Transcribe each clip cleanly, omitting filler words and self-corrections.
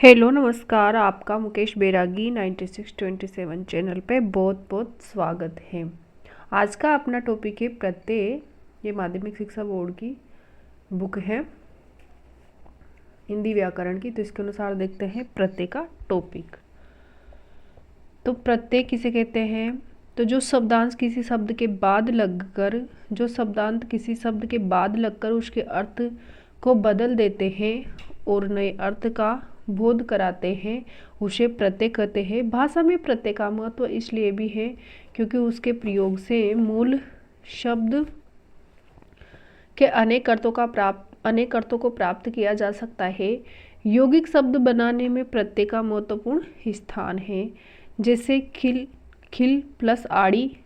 Hello नमस्कार, आपका मुकेश बैरागी 9627 channel पे बहुत बहुत स्वागत है। आज का अपना टॉपिक है प्रत्यय। ये माध्यमिक शिक्षा बोर्ड की बुक है हिंदी व्याकरण की, तो इसके अनुसार देखते हैं प्रत्यय का टॉपिक। तो प्रत्यय किसे कहते हैं? तो जो शब्दांश किसी शब्द के बाद लगकर उसके अर्थ को बदल देते हैं और नए अर्थ का बोध कराते हैं, उसे प्रत्यय कहते हैं। भाषा में प्रत्यय का महत्व इसलिए भी है क्योंकि उसके प्रयोग से मूल शब्द के अनेक अर्थों को प्राप्त किया जा सकता है। यौगिक शब्द बनाने में प्रत्यय का महत्वपूर्ण स्थान है। जैसे खिल प्लस आड़ी,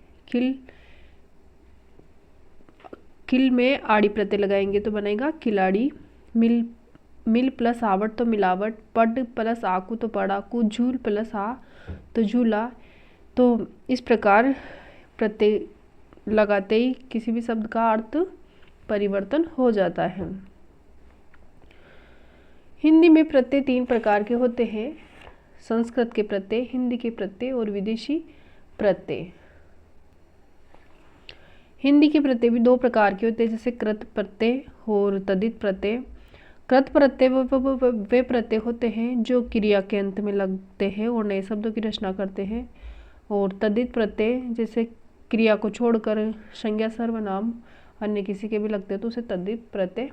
खिल में आड़ी प्रत्यय लगाएंगे तो बनेगा खिलाड़ी। मिल प्लस आवट तो मिलावट। पड प्लस आकू तो पड़ाकू। झूल प्लस आ तो झूला। तो इस प्रकार प्रत्यय लगाते ही किसी भी शब्द का अर्थ परिवर्तन हो जाता है। हिंदी में प्रत्यय 3 प्रकार के होते हैं: संस्कृत के प्रत्यय, हिंदी के प्रत्यय और विदेशी प्रत्यय। हिंदी के प्रत्यय भी 2 प्रकार के होते हैं, जैसे कृत प्रत्यय और तद्धित प्रत्यय। कृत प्रत्यय वे प्रत्यय होते हैं जो क्रिया के अंत में लगते हैं और नए शब्दों की रचना करते हैं। और तद्धित प्रत्यय जैसे क्रिया को छोड़कर संज्ञा सर्वनाम अन्य किसी के भी लगते हैं तो उसे तद्धित प्रत्यय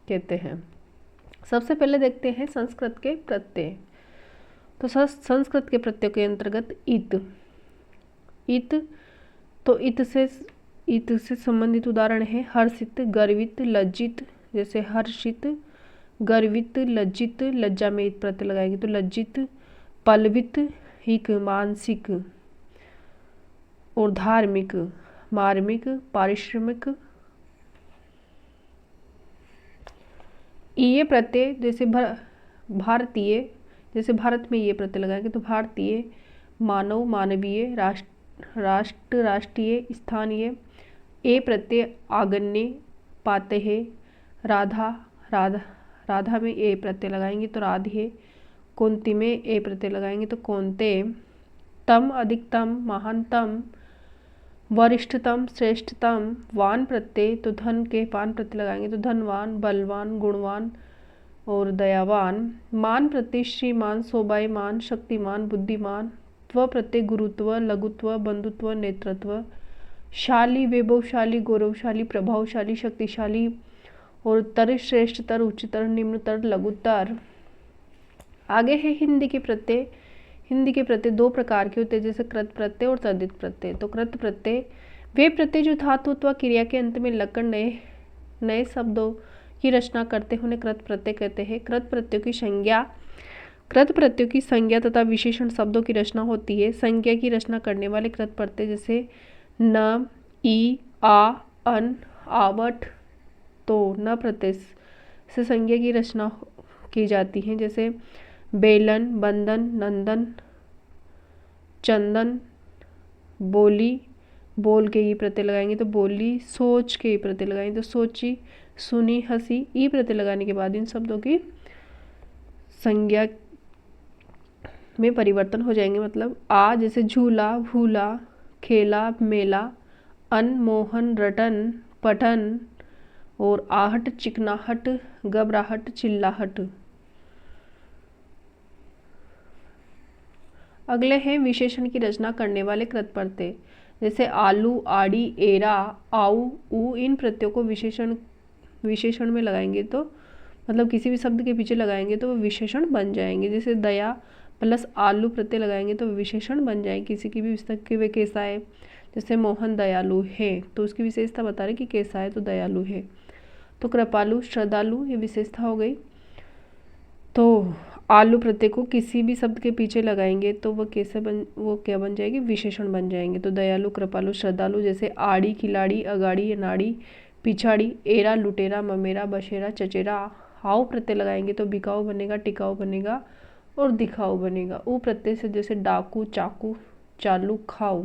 कहते हैं। सबसे पहले देखते हैं संस्कृत के प्रत्यय। तो संस्कृत के प्रत्यय के अंतर्गत इत से संबंधित उदाहरण है हर्षित, गर्वित, लज्जित। जैसे हर्षित, गर्वित, लज्जित, लज्जा में इत प्रत्यय लगाएंगे तो लज्जित। पलवित, हिक, मानसिक। और धार्मिक, मार्मिक, पारिश्रमिक। ये प्रत्यय जैसे भारतीय, जैसे भारत में ये प्रत्यय लगाएंगे तो भारतीय। मानव, मानवीय, राष्ट्र, राष्ट्रीय, स्थानीय। ए प्रत्यय आगन्य, पाते हैं। राधा में ए प्रत्यय लगाएंगे तो राधे। कुंती में ए प्रत्यय लगाएंगे तो कौनते। तम, अधिकतम, महानतम, वरिष्ठतम, श्रेष्ठतम। वान प्रत्यय तो धन के वान प्रत्यय लगाएंगे तो धनवान, बलवान, गुणवान और दयावान। मान प्रत्यय श्रीमान, शोभायमान, शक्तिमान, बुद्धिमान। त्व प्रत्यय गुरुत्व, लघुत्व, बंधुत्व, नेतृत्व। शाली, वैभवशाली, गौरवशाली, प्रभावशाली, शक्तिशाली। और तर, श्रेष्ठतर, उच्चतर, निम्नतर, लघुतर। आगे है हिंदी के प्रत्यय। हिंदी के प्रत्यय 2 प्रकार के होते हैं, जैसे कृत प्रत्यय और तद्धित प्रत्यय। तो कृत प्रत्यय वे प्रत्यय जो धातु अथवा क्रिया के अंत में लगकर नए शब्दों की रचना करते हैं उन्हें कृत प्रत्यय कहते हैं। कृत प्रत्ययों की संज्ञा तथा विशेषण शब्दों की रचना होती है। संज्ञा की रचना करने वाले कृत प्रत्यय जैसे न, ई, आ, अन, आवट। तो न प्रत्यय से संज्ञा की रचना की जाती है, जैसे बेलन, बंदन, नंदन, चंदन। बोली, बोल के ई प्रत्यय लगाएंगे तो बोली। सोच के ई प्रत्यय लगाएंगे तो सोची। सुनी, हंसी। ई प्रत्यय लगाने के बाद इन शब्दों की संज्ञा में परिवर्तन हो जाएंगे, मतलब आ जैसे झूला, भूला, खेला, मेला। अनमोहन, रटन, पठन। और आहट, चिकनाहट, घबराहट, चिल्लाहट। अगले हैं विशेषण की रचना करने वाले कृत प्रत्यय, जैसे आलू, आड़ी, एरा, आऊ, ऊ। इन प्रत्ययों को विशेषण में लगाएंगे तो मतलब किसी भी शब्द के पीछे लगाएंगे तो वो विशेषण बन जाएंगे। जैसे दया प्लस आलू प्रत्यय लगाएंगे तो विशेषण बन जाएंगे किसी की भी विशेषता कि वे कैसा है। जैसे मोहन दयालु है तो उसकी विशेषता बता रहे कि कैसा है तो दयालु है। तो कृपालु, श्रद्धालु ये विशेषता हो गई। तो आलू प्रत्यय को किसी भी शब्द के पीछे लगाएंगे तो वो क्या बन जाएगी, विशेषण बन जाएंगे। तो दयालु, कृपालु, श्रद्धालु। जैसे आड़ी, खिलाड़ी, अगाड़ी, अनाड़ी, पिछाड़ी। एरा, लुटेरा, ममेरा, बशेरा, चचेरा। हाउ प्रत्यय लगाएंगे तो बिकाऊ बनेगा, टिकाऊ बनेगा और दिखाऊ बनेगा। ऊ प्रत्यय से जैसे डाकू, चाकू, चालू, खाऊ।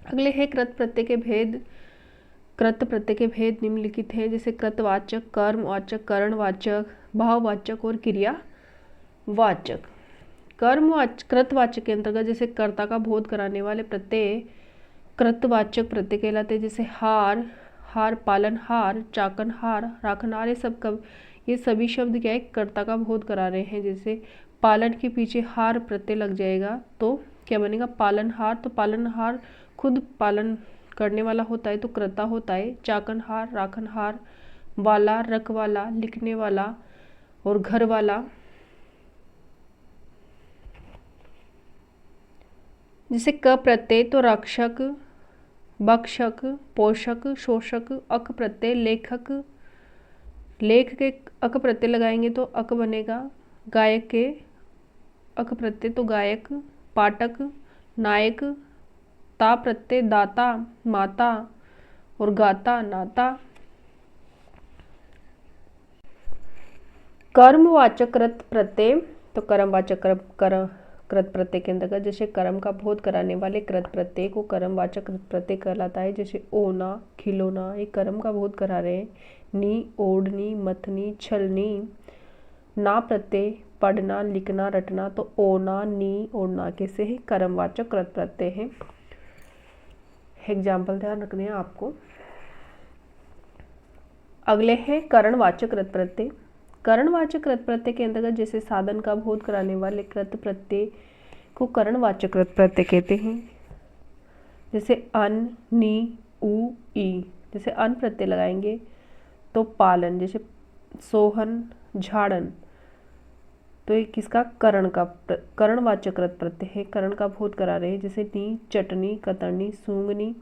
अगले है कृत प्रत्यय के भेद। कृत प्रत्यय के भेद निम्नलिखित हैं, जैसे कृतवाचक, कर्मवाचक, करणवाचक, भाववाचक और क्रियावाचक। वाचक। कृतवाचक के अंतर्गत जैसे कर्ता का बोध कराने वाले प्रत्यय कृतवाचक प्रत्यय कहलाते हैं। जैसे हार, हार पालनहार, चाकनहार, राखनहार, ये सभी शब्द क्या है, कर्ता का बोध करा रहे हैं। जैसे पालन के पीछे हार प्रत्यय लग जाएगा तो क्या बनेगा, पालनहार। तो पालनहार खुद पालन करने वाला होता है तो कर्ता होता है। चाकनहार, राखनहार, वाला, रखवाला, लिखने वाला और घर वाला। जैसे क प्रत्यय तो रक्षक, भक्षक, पोषक, शोषक। अक प्रत्यय लेखक, लेख के अक प्रत्यय लगाएंगे तो अक बनेगा। गायक के अक प्रत्यय तो गायक, पाठक, नायक। ता प्रत्यय दाता, माता और गाता, नाता। कर्मवाचक कृत प्रत्यय तो कर्मवाचक कृत प्रत्यय के अंतर्गत जैसे कर्म का बोध कराने वाले कृत प्रत्यय को कर्मवाचक कृत प्रत्यय कहलाता है। जैसे ओना, खिलौना, ये कर्म का बोध करा रहे हैं। नी, ओढ़नी, मथनी, छलनी। ना प्रत्यय पढ़ना, लिखना, रटना। तो ओना, नी, ओढ़ना कैसे है, कर्मवाचक कृत प्रत्यय है। एग्जाम्पल ध्यान रखने हैं आपको। अगले है करणवाचक कृत प्रत्यय। करणवाचक कृत प्रत्यय के अंतर्गत जैसे साधन का बोध कराने वाले कृत प्रत्यय को करणवाचक कृत प्रत्यय कहते हैं। जैसे अन, नी, उ, ई। जैसे अन प्रत्यय लगाएंगे तो पालन। जैसे सोहन, झाड़न। तो ये किसका, करणवाचक कृत प्रत्यय है, करण का बोध करा रहे हैं। जैसे नी, चटनी, कतरनी, सूंघनी।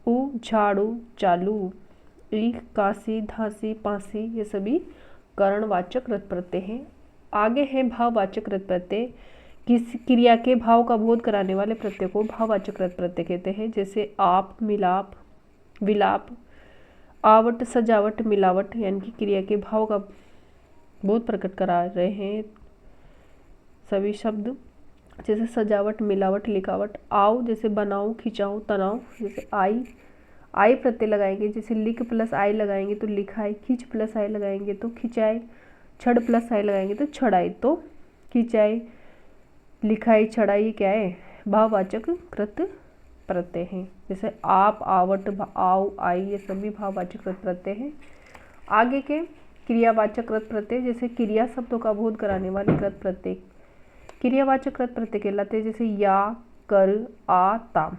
उ, झाड़ू, चालू। ई, काशी, धासी, पासी। ये सभी करणवाचक कृत प्रत्यय हैं। आगे है भाववाचक कृत प्रत्यय। किसी क्रिया के भाव का बोध कराने वाले प्रत्यय को भाववाचक कृत प्रत्यय कहते हैं। जैसे आप, मिलाप, विलाप। आवट, सजावट, मिलावट, यानी कि क्रिया के भाव का बोध प्रकट करा रहे हैं सभी शब्द। जैसे सजावट, मिलावट, लिखावट। आओ जैसे बनाओ, खिंचाओ, तनाव। जैसे आई प्रत्यय लगाएंगे, जैसे लिख प्लस आई लगाएंगे तो लिखाई। खींच प्लस आई लगाएंगे तो खिंचाई। छड़ प्लस आई लगाएंगे तो छड़ाई। तो खिंचाई, लिखाई, छड़ाई क्या है, भाववाचक कृत प्रत्यय हैं। जैसे आप, आवट, आओ, आई, ये सभी भाववाचक कृत प्रत्यय हैं। आगे के क्रियावाचक कृत प्रत्यय जैसे क्रिया शब्दों का बोध कराने वाले कृत प्रत्यय क्रियावाचक कृत प्रत्यय कहलाते हैं। जैसे या, कर, आ, ता।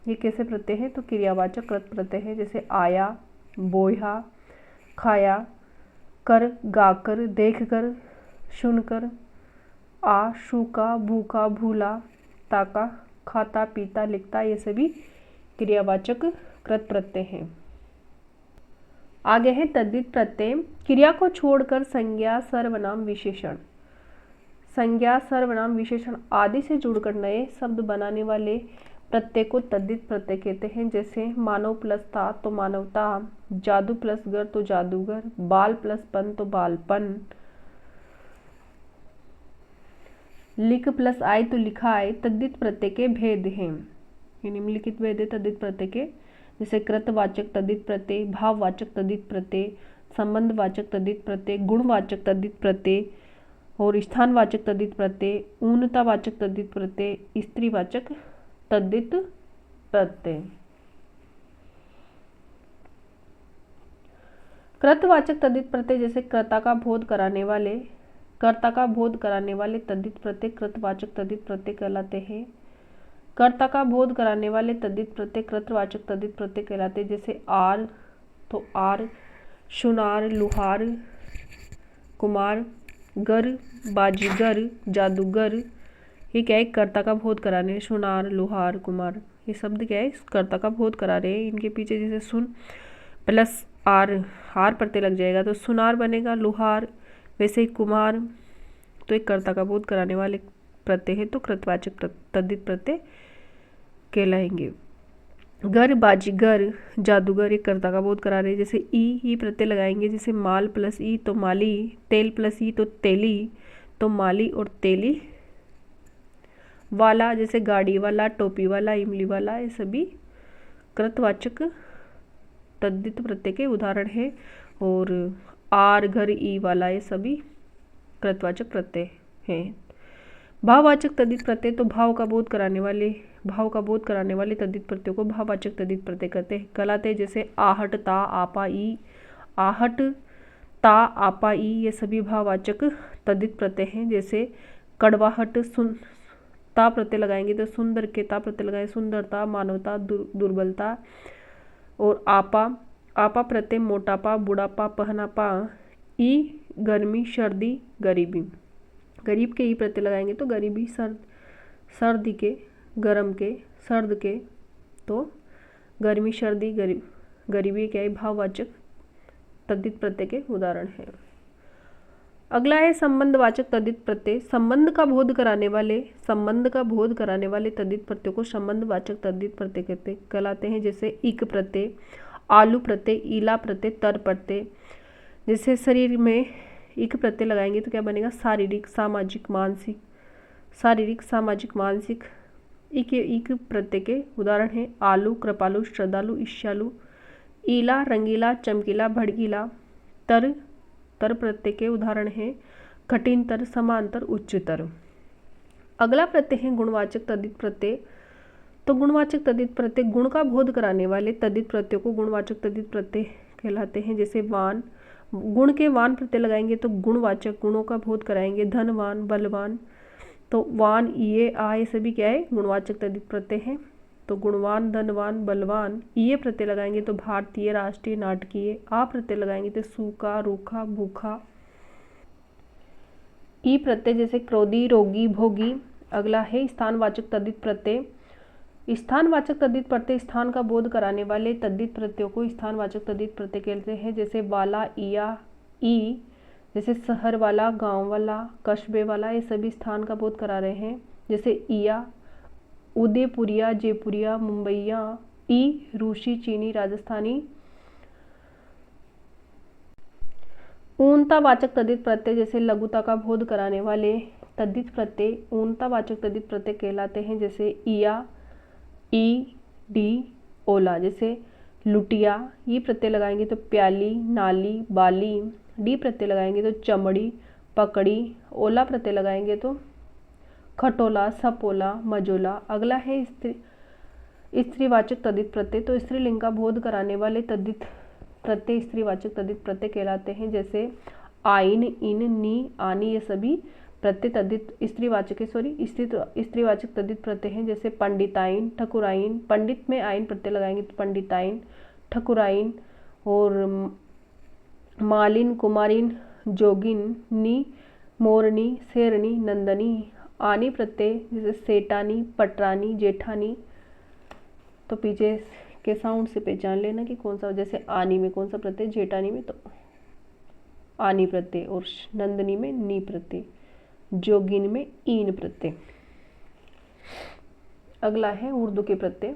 ये कैसे प्रत्यय है, तो क्रियावाचक कृत प्रत्यय है। जैसे आया, बोया, खाया, कर, गाकर, देखकर, सुनकर। आ, सूखा, भूखा, भूला, ताका, खाता, पीता, लिखता। ये सभी क्रियावाचक कृत प्रत्यय हैं। आगे है तद्धित प्रत्यय। क्रिया को छोड़कर संज्ञा, सर्वनाम, विशेषण। संज्ञा, सर्वनाम, विशेषण आदि से जुड़कर नए शब्द बनाने वाले प्रत्यय को तद्धित प्रत्यय कहते हैं। जैसे मानव प्लस था तो मानवता, जादू प्लस गर तो जादूगर, बाल प्लस पन तो बालपन, लिख प्लस आय तो लिखाई। तद्धित प्रत्यय के भेद हैं, ये निम्नलिखित भेद है तद्धित प्रत्यय के। जैसे कृतवाचक तद्धित प्रत्यय, भाववाचक तद्धित प्रत्यय, संबंधवाचक तद्धित प्रत्यय, गुणवाचक तद्धित प्रत्यय और स्थानवाचक तद्धित प्रत्यय, ऊनतावाचक तद्धित प्रत्यय, स्त्रीवाचक तद्धित प्रत्यय। कृतवाचक तद्धित प्रत्यय जैसे कर्ता का बोध कराने वाले तद्धित प्रत्यय कृतवाचक तद्धित प्रत्यय कहलाते हैं। कर्ता का बोध कराने वाले तद्धित प्रत्यय कृतवाचक तद्धित प्रत्यय कहलाते हैं। जैसे आर तो आर, सुनार, लुहार, कुमार, गर, बाजीगर, जादूगर। ये क्या है, कर्ता का बोध करा रहे हैं। सुनार, लुहार, कुमार, ये शब्द क्या है, कर्ता का बोध करा रहे हैं। इनके पीछे जैसे सुन प्लस आर, हार प्रत्यय लग जाएगा तो सुनार बनेगा। लुहार, वैसे ही कुमार तो एक कर्ता का बोध कराने वाले प्रत्यय है तो कृतवाचक तद्धित प्रत्यय कहलाएंगे। गर, बाजीगर, जादूगर, एक कर्ता का बोध करा रहे हैं। जैसे ई प्रत्यय लगाएंगे, जैसे माल प्लस ई तो माली, तेल प्लस ई तो तेली, तो माली और तेली। वाला जैसे गाड़ी वाला, टोपी वाला, इमली वाला, ये सभी कृतवाचक तद्धित प्रत्यय के उदाहरण है। और आर, घर, ई वाला, ये सभी कृतवाचक प्रत्यय हैं। भाववाचक तद्धित प्रत्यय तो भाव का बोध कराने वाले तद्धित प्रत्ययों को भाववाचक तद्धित प्रत्यय कहलाते हैं। जैसे आहट, ता, आपा, ई। आहट, ता, आपा, ई ये सभी भाववाचक तद्धित प्रत्यय हैं। जैसे कड़वाहट, ता प्रत्यय लगाएंगे तो सुंदर के ता प्रत्यय लगाए सुंदरता, मानवता, दुर्बलता। और आपा प्रत्यय मोटापा, बुढ़ापा, पहनापा। ई गर्मी, सर्दी, गरीबी। गरीब के ई प्रत्यय लगाएंगे तो गरीबी, सर्दी के, गर्म के, सर्द के। तो गर्मी, सर्दी, गरीबी क्या है भाववाचक तद्धित प्रत्यय के उदाहरण है। अगला है संबंधवाचक तद्धित प्रत्यय। संबंध का बोध कराने वाले तद्धित प्रत्ययों को संबंधवाचक तद्धित प्रत्यय कहलाते हैं। जैसे इक प्रत्यय, आलू प्रत्यय, ईला प्रत्यय, तर प्रत्यय। जैसे शरीर में इक प्रत्यय लगाएंगे तो क्या बनेगा, शारीरिक, सामाजिक, मानसिक। इक प्रत्यय के उदाहरण हैं आलू, कृपालु, श्रद्धालु, ईर्ष्यालु। ईला रंगीला, चमकीला, भड़कीला। तर प्रत्यय के उदाहरण हैं कठिनतर, समांतर, उच्चतर। अगला प्रत्यय है गुणवाचक तद्धित प्रत्यय। तो गुणवाचक तद्धित प्रत्यय गुण का बोध कराने वाले तद्धित प्रत्ययों को गुणवाचक तद्धित प्रत्यय कहलाते हैं। जैसे वान, गुण के वान प्रत्यय लगाएंगे तो गुणवाचक, गुणों का बोध कराएंगे। धनवान, बलवान। तो वान, ये, आ ये सभी क्या है गुणवाचक तद्धित प्रत्यय हैं। तो गुणवान, धनवान, बलवान। ये प्रत्यय लगाएंगे तो भारतीय, राष्ट्रीय, नाटकीय। आ प्रत्यय लगाएंगे तो सूखा, रूखा, भूखा। ई प्रत्यय जैसे क्रोधी, रोगी, भोगी। अगला है स्थानवाचक तद्धित प्रत्यय। स्थानवाचक तद्धित प्रत्यय स्थान का बोध कराने वाले तद्धित प्रत्ययों को स्थानवाचक तद्धित प्रत्यय कहते हैं। जैसे वाला, इया, ई। जैसे शहर वाला, गांव वाला, कस्बे वाला ये सभी स्थान का बोध करा रहे हैं। जैसे इया उदयपुरिया, जयपुरिया, मुंबईया। ई रूसी, चीनी, राजस्थानी। ऊनतावाचक तद्धित प्रत्यय जैसे लघुता का बोध कराने वाले तद्धित प्रत्यय ऊनतावाचक तद्धित प्रत्यय कहलाते हैं। जैसे इया, ई, डी, ओला। जैसे लुटिया, ये प्रत्यय लगाएंगे तो प्याली, नाली, बाली। डी प्रत्यय लगाएंगे तो चमड़ी, पकड़ी। ओला प्रत्यय लगाएंगे तो खटोला, सपोला, मजोला। अगला है स्त्रीवाचक तद्धित प्रत्यय। तो स्त्रीलिंग का बोध कराने वाले तद्धित प्रत्यय स्त्रीवाचक तद्धित प्रत्यय कहलाते हैं। जैसे आइन, इन, नी, आनी ये सभी प्रत्यय तद्धित स्त्रीवाचक तद्धित प्रत्यय हैं। जैसे पंडिताइन, ठकुराइन। पंडित में आइन प्रत्यय लगाएंगे तो पंडिताइन, ठकुराइन। और मालिन, कुमारिन, जोगिन, नी, मोरनी, शेरनी, नंदनी। आनी प्रत्यय जैसे सेठानी, पटरानी, जेठानी। तो पीछे के साउंड से पहचान लेना कि कौन सा, जैसे आनी में कौन सा प्रत्यय, जेठानी में तो आनी प्रत्यय, और नंदनी में नी प्रत्यय, जोगिन में ईन प्रत्यय। अगला है उर्दू के प्रत्यय।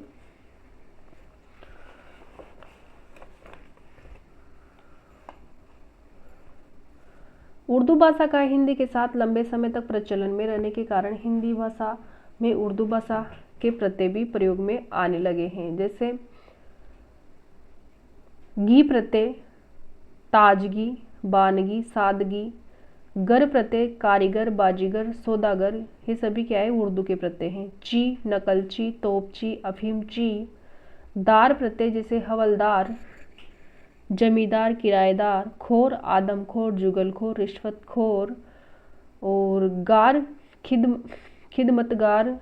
उर्दू भाषा का हिंदी के साथ लंबे समय तक प्रचलन में रहने के कारण हिंदी भाषा में उर्दू भाषा के प्रत्यय भी प्रयोग में आने लगे हैं। जैसे घी प्रत्यय ताजगी, बानगी, सादगी। गर प्रत्यय कारीगर, बाजीगर, सौदागर। ये सभी क्या है उर्दू के प्रत्यय हैं। ची नकलची, तोपची, अफीमची। दार प्रत्यय जैसे हवलदार, जमींदार, किराएदार। खोर आदमखोर, जुगलखोर, रिश्वतखोर। और गार खिदमतगार,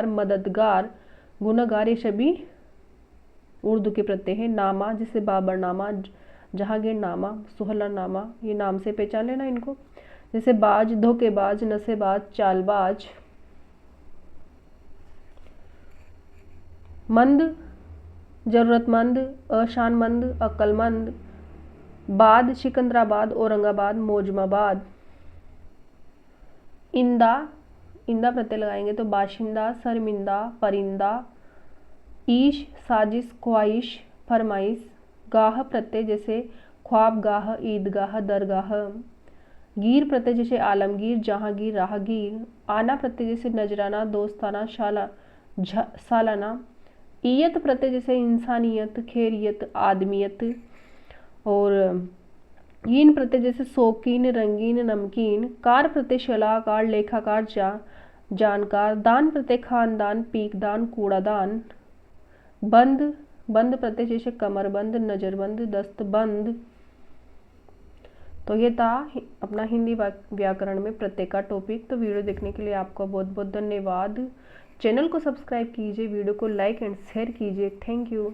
मददगार, गुनहगार। ये सभी उर्दू के प्रत्यय हैं। नामा जैसे बाबरनामा, जहांगीरनामा, सुहलरनामा। ये नाम से पहचान लेना इनको। जैसे बाज धोखेबाज, नशेबाज, चालबाज। मंद जरूरतमंद, अशानमंद, अक्लमंद। बाद सिकंदराबाद, औरंगाबाद, मौजमाबाद। इंदा प्रत्यय लगाएंगे तो बाशिंदा, शर्मिंदा, परिंदा। ईश साजिश, ख्वाहिश, फरमाइश। गाह प्रत्यय जैसे ख्वाबगाह, ईदगाह, दरगाह। गिर प्रत्यय जैसे आलमगीर, जहांगीर, राहगीर। आना प्रत्यय जैसे नजराना, दोस्ताना, सालाना। ईयत प्रत्यय जैसे इंसानियत, खैरियत, आदमियत। और ईन प्रत्यय जैसे शौकीन, रंगीन, नमकीन। कार प्रत्यय सलाहकार, लेखाकार, जानकार। दान प्रत्यय खानदान, पीकदान, कूड़ादान। बंद, बंद प्रत्यय जैसे कमरबंद, नजरबंद, दस्तबंद। तो ये था अपना हिंदी व्याकरण में प्रत्यय का टॉपिक। तो वीडियो देखने के लिए आपका बहुत बहुत धन्यवाद। चैनल को सब्सक्राइब कीजिए, वीडियो को लाइक एंड शेयर कीजिए। Thank you.